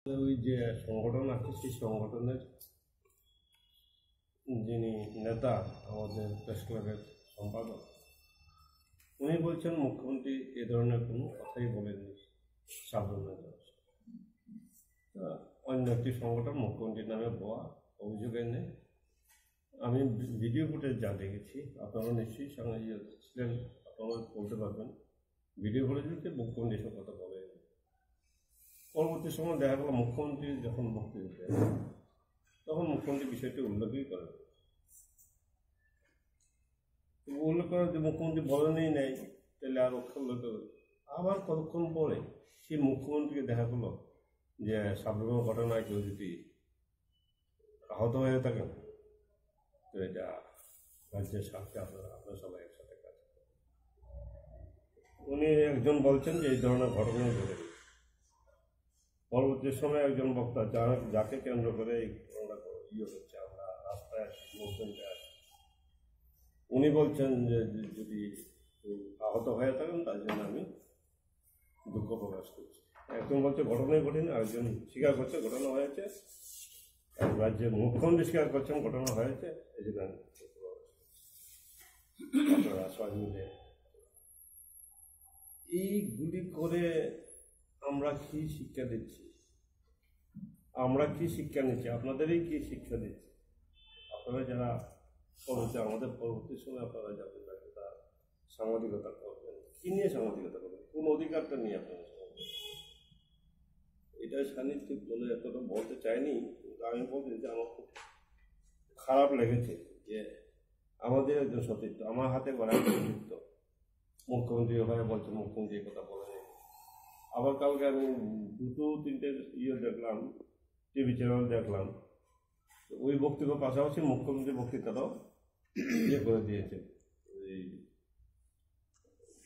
ওই যে সংগঠন আছে সেই সংগঠনের যিনি নেতা আমাদের প্রেস ক্লাবের সম্পাদক উনি বলছেন মুখ্যমন্ত্রী এ ধরনের কোনো কথাই বলেননি সাবধানের জন্য। অন্য একটি সংগঠন মুখ্যমন্ত্রীর নামে বলা অভিযোগ এনে আমি ভিডিও ফুটেজ যা দেখেছি, আপনারা নিশ্চয়ই সঙ্গে ছিলেন, আপনারা বলতে পারবেন ভিডিও ফুটেজে মুখ্যমন্ত্রী এসব কথা বলে। পরবর্তী সময় দেখা গেল মুখ্যমন্ত্রী যখন বক্তব্য দেন তখন মুখ্যমন্ত্রী বিষয়টি উল্লেখই করেন। উল্লেখ করেন যে মুখ্যমন্ত্রী বলেনই নেই, তাহলে আর উল্লেখ করবে। আবার কতক্ষণ পরে সেই মুখ্যমন্ত্রীকে দেখা গেল যে সাবধান ঘটনায় কেউ যদি আহত হয়ে থাকেন তো এটা রাজ্যের স্বার্থে আপনারা সবাই একসাথে কাজ করেন। উনি একজন বলছেন যে এই ধরনের ঘটনা ঘটে। পরবর্তী সময় একজন বক্তা যাকে কেন্দ্র করে এই ঘটনাটা হচ্ছে, আমরা রাস্তায় আসি, মুভমেন্টে আসি, উনি বলছেন যে যদি আহত হয়ে থাকেন তার জন্য আমি দুঃখ প্রকাশ করছি। একজন বলছে ঘটনাই ঘটেনি, আরেকজন স্বীকার করছে ঘটনা হয়েছে, এক রাজ্যের মুখ্যমন্ত্রী স্বীকার করছেন ঘটনা হয়েছে, এই জন্য আমি আপনারা সবাই মিলে এইগুলি করে আমরা কি শিক্ষা দিচ্ছি, আমরা কি শিক্ষা নিচ্ছি, আপনাদেরই কি শিক্ষা দিচ্ছি? আপনারা যারা আমাদের পরবর্তী সময় আপনারা যাবেন তারা সাংবাদিকতা করবেন, কি নিয়ে সাংবাদিকতা করবেন, কোন অধিকারটা নিয়ে আপনারা এটা সান্নিধ্যে বলে এতটা বলতে চাইনি, কিন্তু আমি বলছি যে আমার খুব খারাপ লেগেছে যে আমাদের একজন সতীর্থ, আমার হাতে গড়া সতীর্থ মুখ্যমন্ত্রী হয়ে বলছে মুখ্যমন্ত্রী এই কথা বলেনি। আবার কালকে আমি দুটো তিনটে দেখলাম, টিভি চ্যানেল দেখলাম, ওই বক্তব্যের পাশাপাশি মুখ্যমন্ত্রীর বক্তৃতাটাও করে দিয়েছে, এই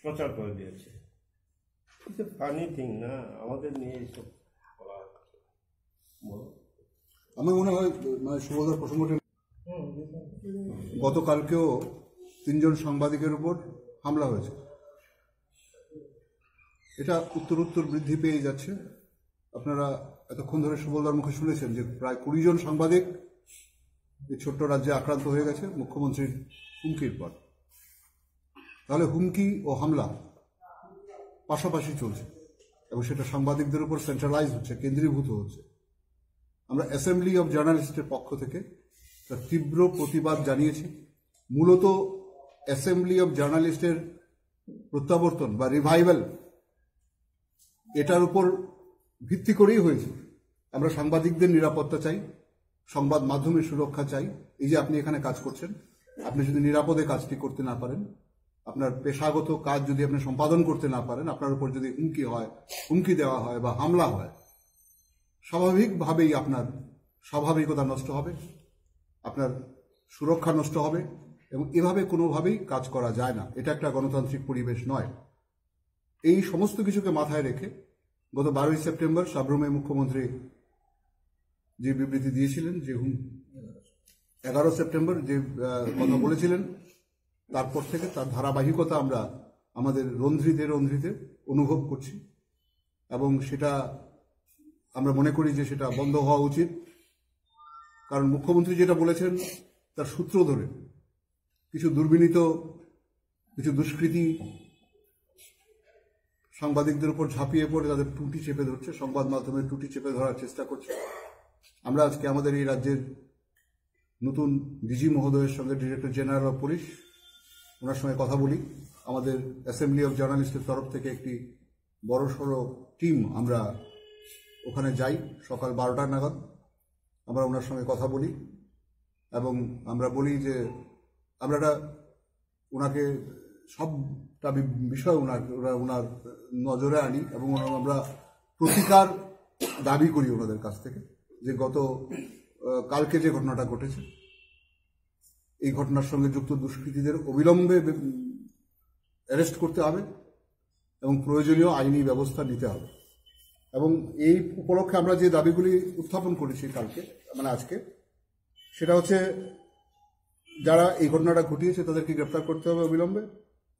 প্রচার করে দিয়েছে। ফানি থিং না, আমাদের নিয়ে এইসব করা হচ্ছে। আমার মনে হয় সুবোধার প্রসঙ্গটি গতকালকেও 3 জন সাংবাদিকের উপর হামলা হয়েছে। এটা উত্তর বৃদ্ধি পেয়ে যাচ্ছে। আপনারা এতক্ষণ ধরে সুবোধার মুখে শুনেছেন যে প্রায় 20 জন সাংবাদিক এই ছোট্ট রাজ্যে আক্রান্ত হয়ে গেছে মুখ্যমন্ত্রীর হুমকির পর। তাহলে হুমকি ও হামলা পাশাপাশি চলছে এবং সেটা সাংবাদিকদের উপর সেন্ট্রালাইজ হচ্ছে, কেন্দ্রীভূত হচ্ছে। আমরা অ্যাসেম্বলি অব জার্নালিস্টের পক্ষ থেকে তার তীব্র প্রতিবাদ জানিয়েছি। মূলত অ্যাসেম্বলি অব জার্নালিস্টের প্রত্যাবর্তন বা রিভাইভাল এটার উপর ভিত্তি করেই হয়েছে। আমরা সাংবাদিকদের নিরাপত্তা চাই, সংবাদ মাধ্যমের সুরক্ষা চাই। এই যে আপনি এখানে কাজ করছেন, আপনি যদি নিরাপদে কাজটি করতে না পারেন, আপনার পেশাগত কাজ যদি আপনি সম্পাদন করতে না পারেন, আপনার উপর যদি হুমকি দেওয়া হয় বা হামলা হয়, স্বাভাবিকভাবেই আপনার স্বাভাবিকতা নষ্ট হবে, আপনার সুরক্ষা নষ্ট হবে এবং এভাবে কোনোভাবেই কাজ করা যায় না। এটা একটা গণতান্ত্রিক পরিবেশ নয়। এই সমস্ত কিছুকে মাথায় রেখে গত 12ই সেপ্টেম্বর সাবরুমে মুখ্যমন্ত্রী যে বিবৃতি দিয়েছিলেন, যে 11 সেপ্টেম্বর যে কথা বলেছিলেন, তারপর থেকে তার ধারাবাহিকতা আমরা আমাদের রন্ধ্রিতে অনুভব করছি এবং সেটা আমরা মনে করি যে সেটা বন্ধ হওয়া উচিত। কারণ মুখ্যমন্ত্রী যেটা বলেছেন তার সূত্র ধরে কিছু দুর্বিনীত, কিছু দুষ্কৃতী সাংবাদিকদের উপর ঝাঁপিয়ে পড়ে তাদের টুটি চেপে ধরছে, সংবাদ মাধ্যমের টুটি চেপে ধরার চেষ্টা করছে। আমরা আজকে আমাদের এই রাজ্যের নতুন ডিজি মহোদয়ের সঙ্গে, ডিরেক্টর জেনারেল অফ পুলিশ, ওনার সঙ্গে কথা বলি। আমাদের অ্যাসেম্বলি অব জার্নালিস্টের তরফ থেকে একটি বড়সড় টিম আমরা ওখানে যাই সকাল 12টা নাগাদ। আমরা ওনার সঙ্গে কথা বলি এবং আমরা বলি যে আমরা ওনাকে সবটা বিষয় ওনার নজরে আনি এবং আমরা প্রতিকার দাবি করি ওনাদের কাছ থেকে যে কালকে যে ঘটনাটা ঘটেছে, এই ঘটনার সঙ্গে যুক্ত দুষ্কৃতীদের অবিলম্বে অ্যারেস্ট করতে হবে এবং প্রয়োজনীয় আইনি ব্যবস্থা নিতে হবে। এবং এই উপলক্ষে আমরা যে দাবিগুলি উত্থাপন করেছি আজকে, সেটা হচ্ছে যারা এই ঘটনাটা ঘটিয়েছে তাদেরকে গ্রেপ্তার করতে হবে অবিলম্বে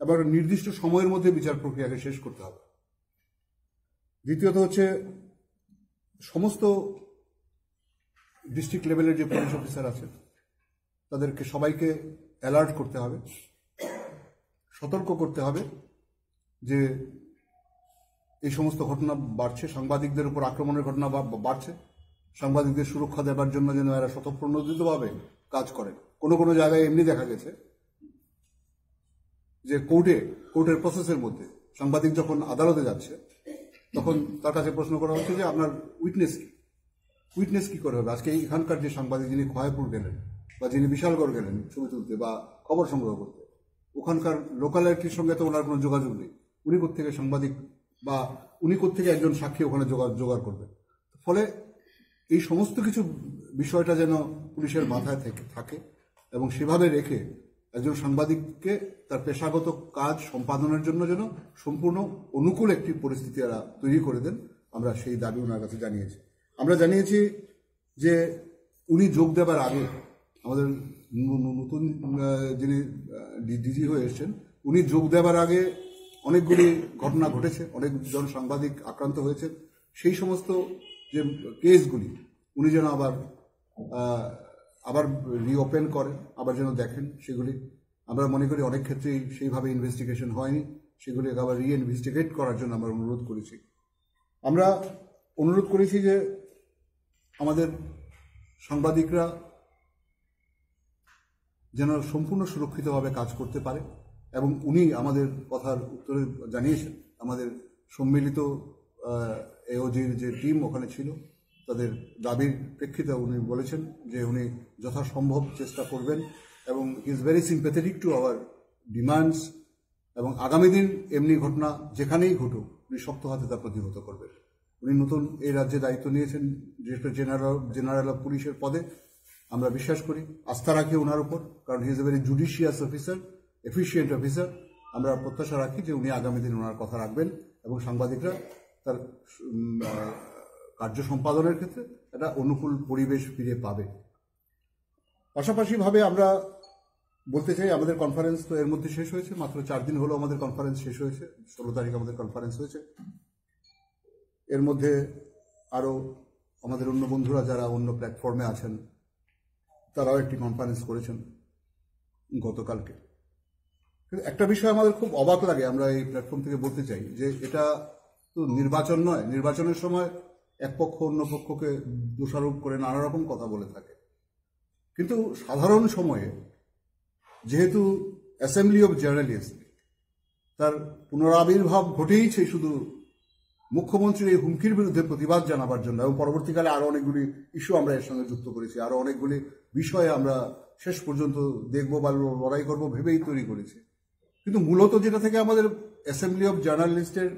এবং নির্দিষ্ট সময়ের মধ্যে বিচার প্রক্রিয়াকে শেষ করতে হবে। দ্বিতীয়ত হচ্ছে সমস্ত ডিস্ট্রিক্ট লেভেলের যে পুলিশ অফিসার আছে তাদেরকে সবাইকে অ্যালার্ট করতে হবে, সতর্ক করতে হবে যে এই সমস্ত ঘটনা বাড়ছে, সাংবাদিকদের উপর আক্রমণের ঘটনা বাড়ছে। সাংবাদিকদের সুরক্ষা দেওয়ার জন্য যেন এরা স্বতঃপ্রণোদিতভাবে কাজ করে। কোনো কোনো জায়গায় এমনি দেখা গেছে যে কোর্টের প্রসেসের মধ্যে সাংবাদিক যখন আদালতে যাচ্ছে তখন তার কাছে প্রশ্ন করা হচ্ছে যে আপনার উইটনেস কি করে হবে। আজকে এখানকার যে সাংবাদিক যিনি খয়াপুর গেলেন বা যিনি বিশালগড় গেলেন ছবি তুলতে বা খবর সংগ্রহ করতে, ওখানকার লোকালিটির সঙ্গে তো ওনার কোনো যোগাযোগ নেই। উনি কোত্থেকে সাংবাদিক বা উনি কোত্থেকে একজন সাক্ষী ওখানে জোগাড় করবেন। ফলে এই সমস্ত কিছু বিষয়টা যেন পুলিশের মাথায় থাকে এবং সেভাবে রেখে একজন সাংবাদিককে তার পেশাগত কাজ সম্পাদনের জন্য যেন সম্পূর্ণ অনুকূল একটি পরিস্থিতি এরা তৈরি করে দেন, আমরা সেই দাবি ওনার কাছে জানিয়েছি। আমরা জানিয়েছি যে উনি যোগ দেবার আগে আমাদের নতুন যিনি ডিজি হয়ে এসেছেন, উনি যোগ দেবার আগে অনেকগুলি ঘটনা ঘটেছে, অনেকজন সাংবাদিক আক্রান্ত হয়েছে। সেই সমস্ত যে কেসগুলি উনি যেন আবার রিওপেন করেন, আবার যেন দেখেন সেগুলি। আমরা মনে করি অনেক ক্ষেত্রেই সেইভাবে ইনভেস্টিগেশন হয়নি, সেগুলি আবার রিইনভেস্টিগেট করার জন্য আমরা অনুরোধ করেছি। আমরা অনুরোধ করেছি যে আমাদের সাংবাদিকরা যেন সম্পূর্ণ সুরক্ষিতভাবে কাজ করতে পারে এবং উনি আমাদের কথার উত্তরে জানিয়েছেন। আমাদের সম্মিলিত এওজির যে টিম ওখানে ছিল তাদের দাবির প্রেক্ষিতে উনি বলেছেন যে উনি যথাসম্ভব চেষ্টা করবেন এবং is very sympathetic to our demands, এবং আগামী দিন এমনি ঘটনা যেখানেই ঘটুক উনি শক্ত হাতে তা প্রতিহত করবেন। উনি নতুন এই রাজ্যে দায়িত্ব নিয়েছেন ডিরেক্টর জেনারেল অফ পুলিশের পদে। আমরা বিশ্বাস করি, আস্থা রাখি ওনার উপর, কারণ he is a very judicious officer, efficient officer. আমরা প্রত্যাশা রাখি যে উনি আগামী দিন ওনার কথা রাখবেন এবং সাংবাদিকরা তার কার্য সম্পাদনের ক্ষেত্রে একটা অনুকূল পরিবেশ ফিরে পাবে। পাশাপাশিভাবে আমরা বলতে চাই, আমাদের কনফারেন্স তো এর মধ্যে শেষ হয়েছে, মাত্র 4 দিন হলো আমাদের কনফারেন্স শেষ হয়েছে। 16 তারিখ আমাদের কনফারেন্স হয়েছে। এর মধ্যে আরও আমাদের অন্য বন্ধুরা যারা অন্য প্ল্যাটফর্মে আছেন তারাও একটি কনফারেন্স করেছেন গতকালকে। কিন্তু একটা বিষয় আমাদের খুব অবাক লাগে, আমরা এই প্ল্যাটফর্ম থেকে বলতে চাই যে এটা তো নির্বাচন নয়। নির্বাচনের সময় এক পক্ষ অন্য পক্ষকে দোষারোপ করে নানা রকম কথা বলে থাকে, কিন্তু সাধারণ সময়ে যেহেতু অ্যাসেম্বলি অফ জার্নালিস্ট তার পুনরাবির্ভাব ঘটেইছে শুধু মুখ্যমন্ত্রীর এই হুমকির বিরুদ্ধে প্রতিবাদ জানাবার জন্য, এবং পরবর্তীকালে আরো অনেকগুলি ইস্যু আমরা এর সঙ্গে যুক্ত করেছি, আরো অনেকগুলি বিষয়ে আমরা শেষ পর্যন্ত দেখব বা লড়াই করব ভেবেই তৈরি করেছি। কিন্তু মূলত যেটা থেকে আমাদের অ্যাসেম্বলি অফ জার্নালিস্টের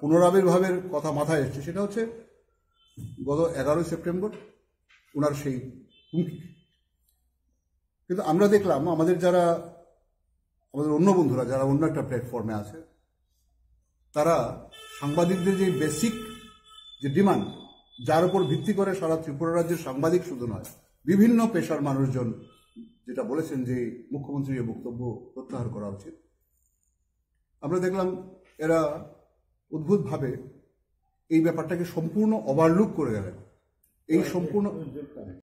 পুনরাবির্ভাবের কথা মাথায় এসছে সেটা হচ্ছে গত 11 সেপ্টেম্বর ওনার সেই হুমকি। কিন্তু আমরা দেখলাম আমাদের অন্য বন্ধুরা যারা অন্য একটা প্ল্যাটফর্মে আছে তারা সাংবাদিকদের যে বেসিক যে ডিমান্ড, যার উপর ভিত্তি করে সারা ত্রিপুরা রাজ্যের সাংবাদিক শুধু নয় বিভিন্ন পেশার মানুষজন যেটা বলেছেন যে মুখ্যমন্ত্রীর বক্তব্য প্রত্যাহার করা উচিত, আমরা দেখলাম এরা অদ্ভুতভাবে এই ব্যাপারটাকে সম্পূর্ণ ওভারলুক করে গেলেন। এই সম্পূর্ণ